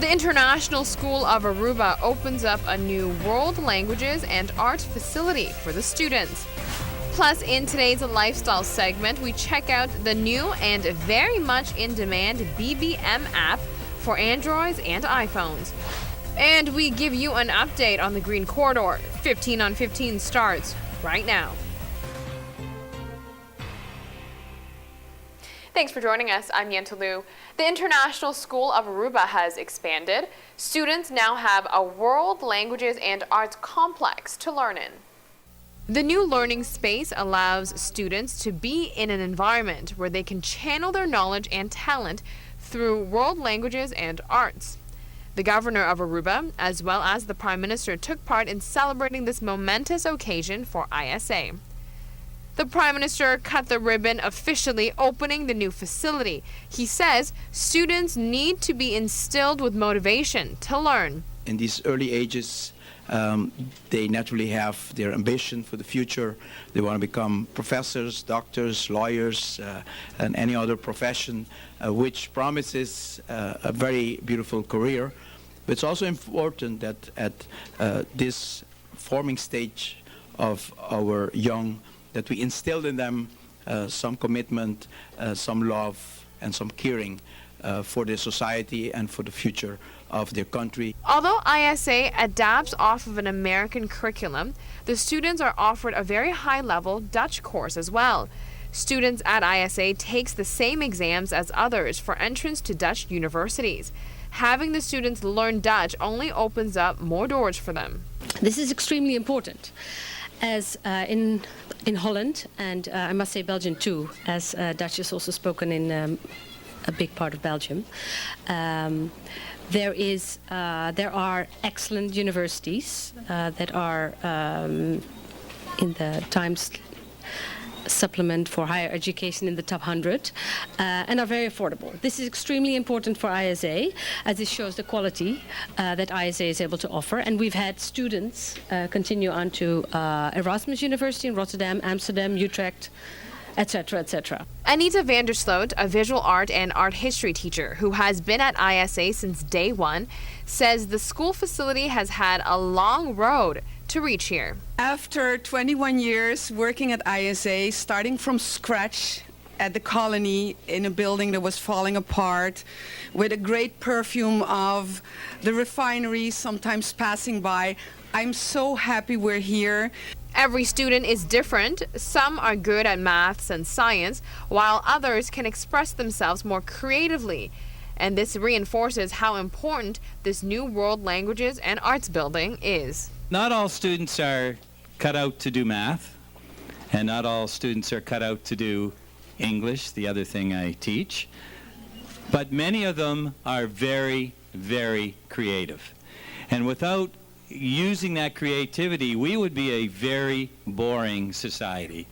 The International School of Aruba opens up a new world languages and art facility for the students. Plus, in today's lifestyle segment, we check out the new and very much in demand BBM app for Androids and iPhones. And we give you an update on the Green Corridor. 15 on 15 starts right now. Thanks for joining us. I'm Yentl Lieuw. The International School of Aruba has expanded. Students now have a world languages and arts complex to learn in. The new learning space allows students to be in an environment where they can channel their knowledge and talent through world languages and arts. The governor of Aruba, as well as the Prime Minister, took part in celebrating this momentous occasion for ISA. The Prime Minister cut the ribbon, officially opening the new facility. He says students need to be instilled with motivation to learn. In these early ages, they naturally have their ambition for the future. They want to become professors, doctors, lawyers, and any other profession, which promises a very beautiful career. But it's also important that at this forming stage of our young, that we instill in them some commitment, some love, and some caring for their society and for the future of their country. Although ISA adapts off of an American curriculum, the students are offered a very high-level Dutch course as well. Students at ISA takes the same exams as others for entrance to Dutch universities. Having the students learn Dutch only opens up more doors for them. This is extremely important, as in Holland, and I must say Belgium too, as Dutch is also spoken in a big part of Belgium. There are excellent universities that are in the Times supplement for higher education in the top 100 and are very affordable. This is extremely important for ISA, as it shows the quality that ISA is able to offer. And we've had students continue on to Erasmus University in Rotterdam, Amsterdam, Utrecht, etc., etc. Anita van der Sloot, a visual art and art history teacher who has been at ISA since day one, says the school facility has had a long road to reach here. After 21 years working at ISA, starting from scratch at the colony in a building that was falling apart, with a great perfume of the refinery sometimes passing by, I'm so happy we're here. Every student is different. Some are good at maths and science, while others can express themselves more creatively. And this reinforces how important this new world languages and arts building is. Not all students are cut out to do math, and not all students are cut out to do English, the other thing I teach. But many of them are very, very creative. And without using that creativity, we would be a very boring society,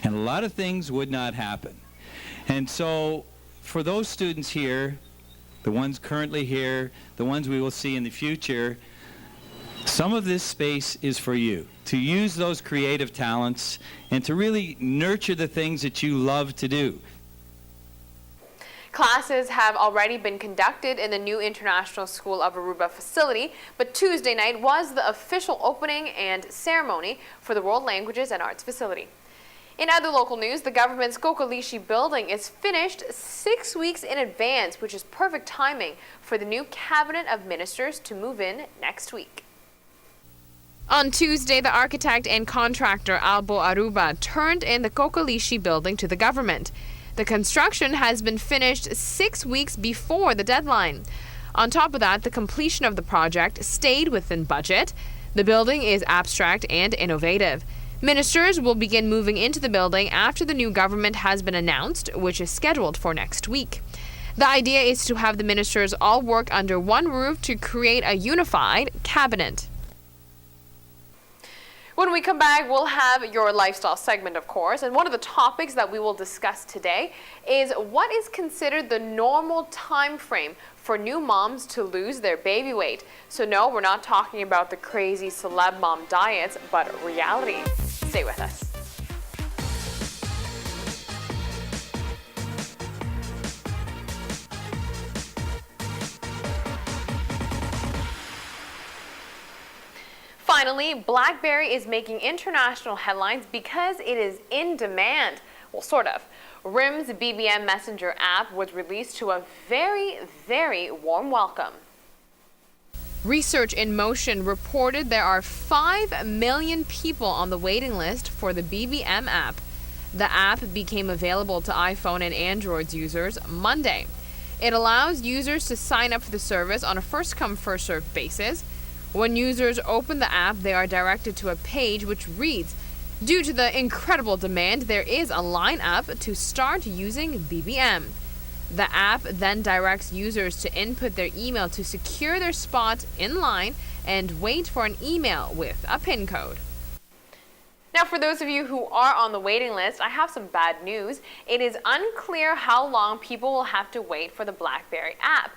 and a lot of things would not happen. And so for those students here, the ones currently here, the ones we will see in the future, some of this space is for you to use those creative talents and to really nurture the things that you love to do. Classes have already been conducted in the new International School of Aruba facility, but Tuesday night was the official opening and ceremony for the World Languages and Arts facility. In other local news, the government's Kokolishi building is finished 6 weeks in advance, which is perfect timing for the new cabinet of ministers to move in next week. On Tuesday, the architect and contractor Albo Aruba turned in the Kokolishi building to the government. The construction has been finished 6 weeks before the deadline. On top of that, the completion of the project stayed within budget. The building is abstract and innovative. Ministers will begin moving into the building after the new government has been announced, which is scheduled for next week. The idea is to have the ministers all work under one roof to create a unified cabinet. When we come back, we'll have your lifestyle segment, of course, and one of the topics that we will discuss today is what is considered the normal time frame for new moms to lose their baby weight. So no, we're not talking about the crazy celeb mom diets, but reality. Stay with us. finally, BlackBerry is making international headlines because it is in demand. Well, sort of. RIM's BBM Messenger app was released to a very, very warm welcome. Research in Motion reported there are 5 million people on the waiting list for the BBM app. The app became available to iPhone and Android users Monday. It allows users to sign up for the service on a first-come, first-served basis. When users open the app, they are directed to a page which reads, "Due to the incredible demand, there is a line-up to start using BBM." The app then directs users to input their email to secure their spot in line and wait for an email with a PIN code. Now, for those of you who are on the waiting list, I have some bad news. It is unclear how long people will have to wait for the BlackBerry app.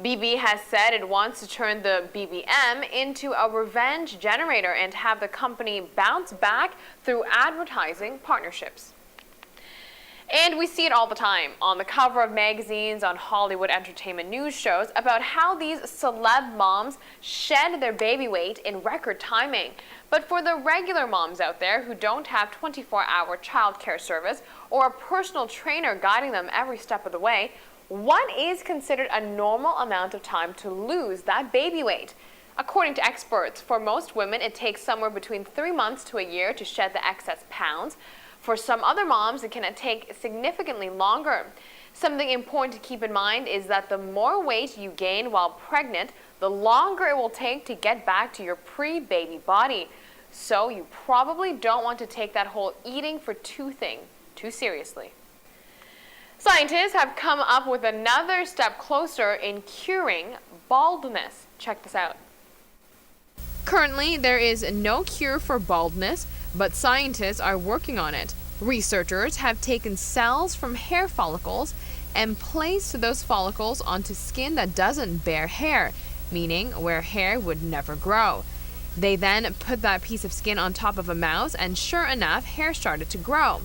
BB has said it wants to turn the BBM into a revenge generator and have the company bounce back through advertising partnerships. And we see it all the time on the cover of magazines, on Hollywood entertainment news shows, about how these celeb moms shed their baby weight in record timing. But for the regular moms out there who don't have 24-hour childcare service or a personal trainer guiding them every step of the way, what is considered a normal amount of time to lose that baby weight? According to experts, for most women, it takes somewhere between 3 months to a year to shed the excess pounds. For some other moms, it can take significantly longer. Something important to keep in mind is that the more weight you gain while pregnant, the longer it will take to get back to your pre-baby body. So you probably don't want to take that whole eating for two thing too seriously. Scientists have come up with another step closer in curing baldness. Check this out. Currently, there is no cure for baldness, but scientists are working on it. Researchers have taken cells from hair follicles and placed those follicles onto skin that doesn't bear hair, meaning where hair would never grow. They then put that piece of skin on top of a mouse, and sure enough, hair started to grow.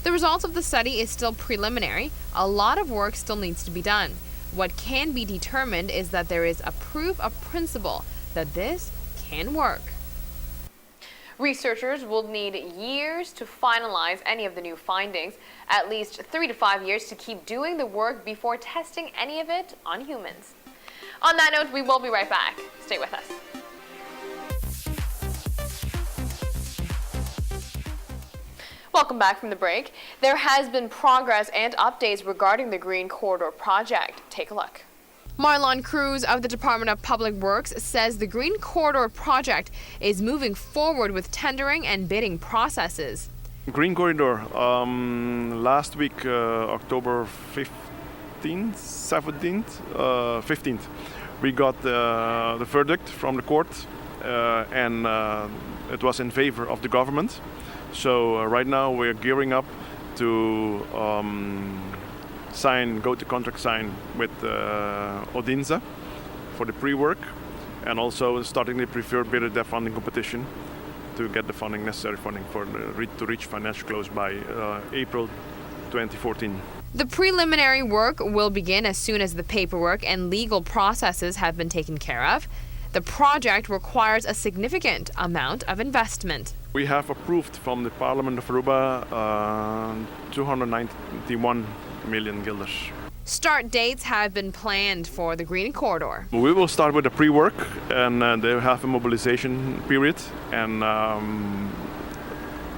The results of the study is still preliminary. A lot of work still needs to be done. What can be determined is that there is a proof of principle that this can work. Researchers will need years to finalize any of the new findings, at least 3 to 5 years to keep doing the work before testing any of it on humans. On that note, we will be right back. Stay with us. Welcome back from the break. There has been progress and updates regarding the Green Corridor project. Take a look. Marlon Cruz of the Department of Public Works says the Green Corridor project is moving forward with tendering and bidding processes. Green Corridor, last week, October 15th, 15th, we got the verdict from the court, and it was in favor of the government. So right now we're gearing up to go to contract sign with Odinza for the pre-work, and also starting the preferred bidder debt funding competition to get the funding, necessary funding to reach financial close by April 2014. The preliminary work will begin as soon as the paperwork and legal processes have been taken care of. The project requires a significant amount of investment. We have approved from the Parliament of Aruba 291 million guilders. Start dates have been planned for the Green Corridor. We will start with the pre-work, and they have a mobilization period, and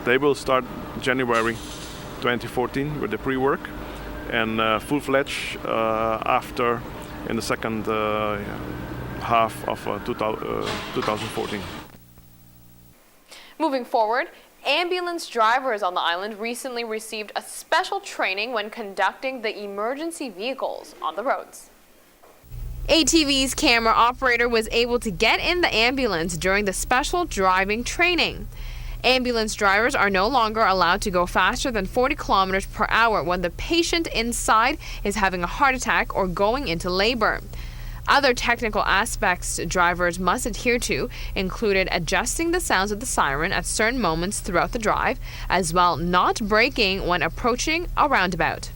they will start January 2014 with the pre-work, and full-fledged after in the second half of 2014. Moving forward, ambulance drivers on the island recently received a special training when conducting the emergency vehicles on the roads. ATV's camera operator was able to get in the ambulance during the special driving training. Ambulance drivers are no longer allowed to go faster than 40 kilometers per hour when the patient inside is having a heart attack or going into labor. Other technical aspects drivers must adhere to included adjusting the sounds of the siren at certain moments throughout the drive, as well not braking when approaching a roundabout.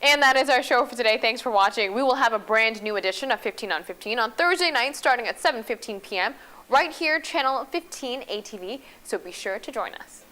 And that is our show for today. Thanks for watching. We will have a brand new edition of 15 on 15 on Thursday night starting at 7:15 p.m. right here, channel 15 ATV, so be sure to join us.